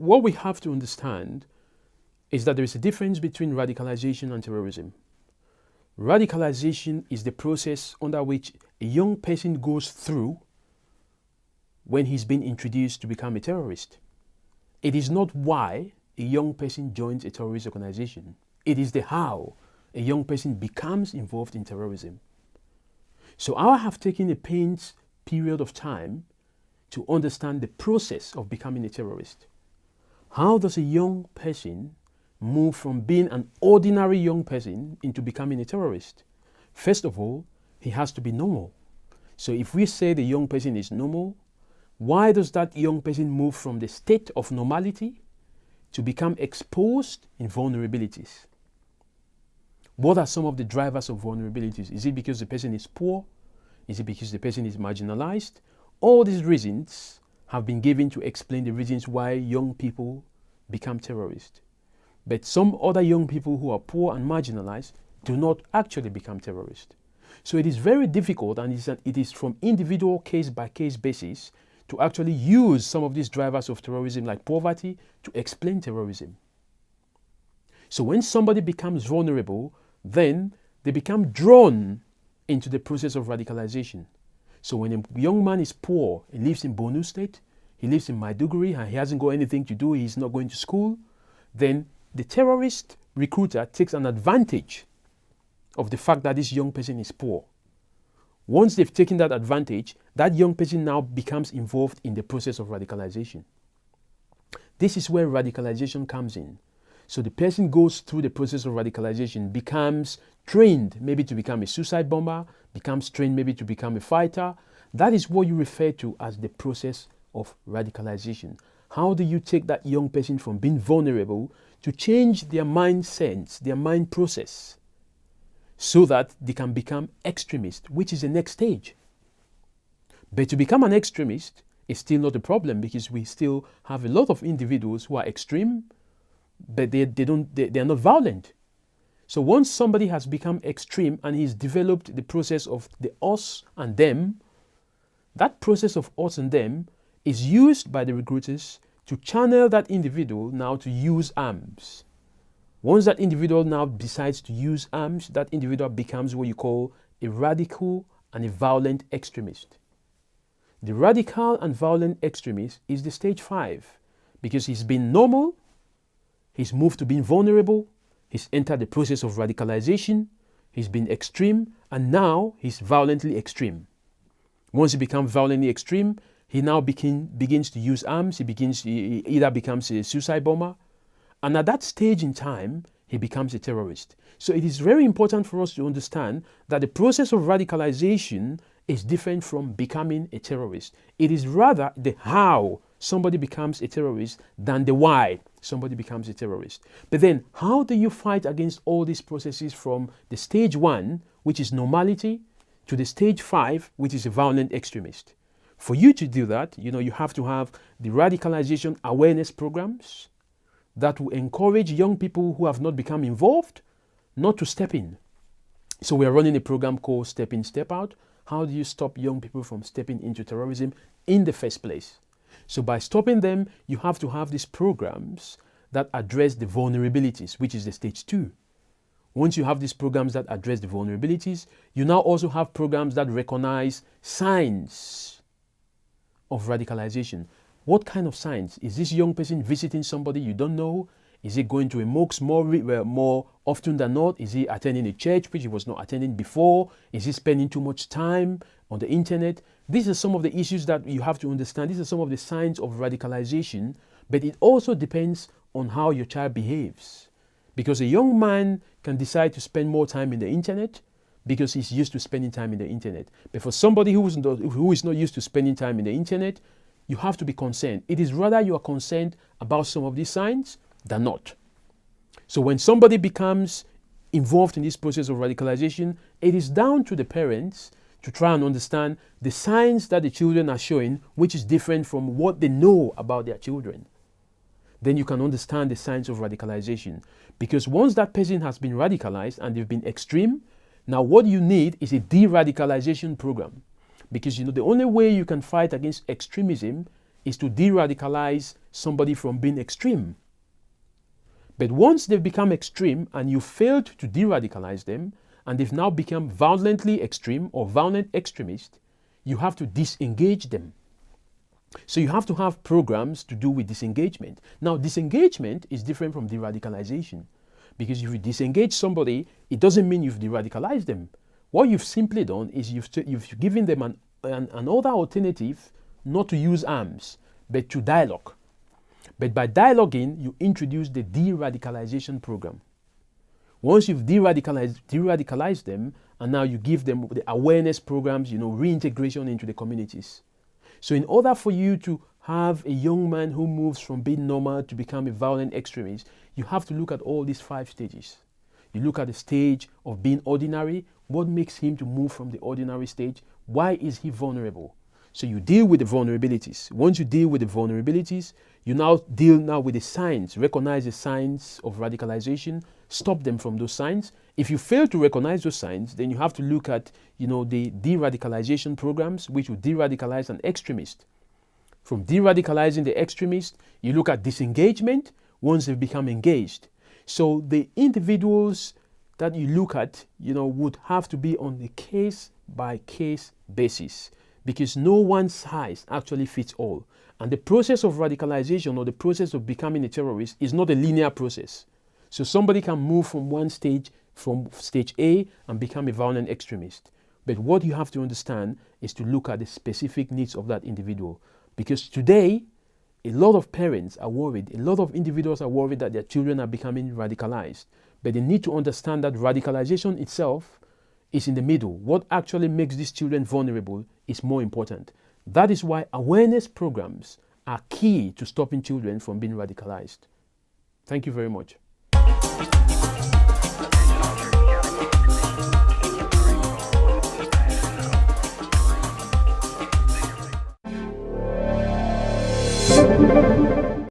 what we have to understand is that there is a difference between radicalization and terrorism. Radicalization is the process under which a young person goes through when he's been introduced to become a terrorist. It is not why a young person joins a terrorist organization. It is the how a young person becomes involved in terrorism. So I have taken a pains period of time to understand the process of becoming a terrorist. How does a young person move from being an ordinary young person into becoming a terrorist? First of all, he has to be normal. So if we say the young person is normal, why does that young person move from the state of normality to become exposed in vulnerabilities? What are some of the drivers of vulnerabilities? Is it because the person is poor? Is it because the person is marginalized? All these reasons have been given to explain the reasons why young people become terrorists. But some other young people who are poor and marginalized do not actually become terrorists. So it is very difficult, and it is from individual case-by-case basis to actually use some of these drivers of terrorism like poverty to explain terrorism. So when somebody becomes vulnerable, then they become drawn into the process of radicalization. So when a young man is poor, he lives in Borno State, he lives in Maiduguri, and he hasn't got anything to do, he's not going to school, then the terrorist recruiter takes an advantage of the fact that this young person is poor. Once they've taken that advantage, that young person now becomes involved in the process of radicalization. This is where radicalization comes in. So the person goes through the process of radicalization, becomes trained maybe to become a suicide bomber, becomes trained maybe to become a fighter. That is what you refer to as the process of radicalization. How do you take that young person from being vulnerable to change their mind sense, their mind process, so that they can become extremists, which is the next stage? But to become an extremist is still not a problem, because we still have a lot of individuals who are extreme, but they are not violent. So once somebody has become extreme and he's developed the process of the us and them, that process of us and them is used by the recruiters to channel that individual now to use arms. Once that individual now decides to use arms, that individual becomes what you call a radical and a violent extremist. The radical and violent extremist is the stage 5, because he's been normal, he's moved to being vulnerable, he's entered the process of radicalization, he's been extreme, and now he's violently extreme. Once he becomes violently extreme, he now begins to use arms, he either becomes a suicide bomber, and at that stage in time, he becomes a terrorist. So it is very important for us to understand that the process of radicalization is different from becoming a terrorist. It is rather the how somebody becomes a terrorist than the why somebody becomes a terrorist. But then, how do you fight against all these processes from the stage 1, which is normality, to the stage 5, which is a violent extremist? For you to do that, you have to have the radicalization awareness programs that will encourage young people who have not become involved not to step in. So we are running a program called Step In, Step Out. How do you stop young people from stepping into terrorism in the first place? So by stopping them, you have to have these programs that address the vulnerabilities, which is the stage 2. Once you have these programs that address the vulnerabilities, you now also have programs that recognize signs of radicalization. What kind of signs? Is this young person visiting somebody you don't know? Is he going to a mosque more often than not? Is he attending a church which he was not attending before? Is he spending too much time on the internet? These are some of the issues that you have to understand. These are some of the signs of radicalization, but it also depends on how your child behaves. Because a young man can decide to spend more time in the internet because he's used to spending time in the internet. But for somebody who is not used to spending time in the internet, you have to be concerned. It is rather you are concerned about some of these signs than not. So when somebody becomes involved in this process of radicalization, it is down to the parents to try and understand the signs that the children are showing, which is different from what they know about their children. Then you can understand the signs of radicalization. Because once that person has been radicalized and they've been extreme, now what you need is a de-radicalization program. Because the only way you can fight against extremism is to de-radicalize somebody from being extreme. But once they've become extreme and you failed to de-radicalize them, and they've now become violently extreme or violent extremist, you have to disengage them. So you have to have programs to do with disengagement. Now, disengagement is different from de-radicalization, because if you disengage somebody, it doesn't mean you've de-radicalized them. What you've simply done is you've given them another alternative, not to use arms, but to dialogue. But by dialoguing, you introduce the de-radicalization program. Once you've de-radicalized them, and now you give them the awareness programs, reintegration into the communities. So in order for you to have a young man who moves from being normal to become a violent extremist, you have to look at all these 5 stages. You look at the stage of being ordinary. What makes him to move from the ordinary stage? Why is he vulnerable? So you deal with the vulnerabilities. Once you deal with the vulnerabilities, you now deal with the signs, recognize the signs of radicalization, stop them from those signs. If you fail to recognize those signs, then you have to look at, the de-radicalization programs, which will de-radicalize an extremist. From de-radicalizing the extremist, you look at disengagement once they've become engaged. So the individuals that you look at, would have to be on a case-by-case basis, because no one size actually fits all. And the process of radicalization or the process of becoming a terrorist is not a linear process. So somebody can move from stage A and become a violent extremist. But what you have to understand is to look at the specific needs of that individual. Because today, a lot of parents are worried, a lot of individuals are worried that their children are becoming radicalized. But they need to understand that radicalization itself is in the middle. What actually makes these children vulnerable is more important. That is why awareness programs are key to stopping children from being radicalized. Thank you very much.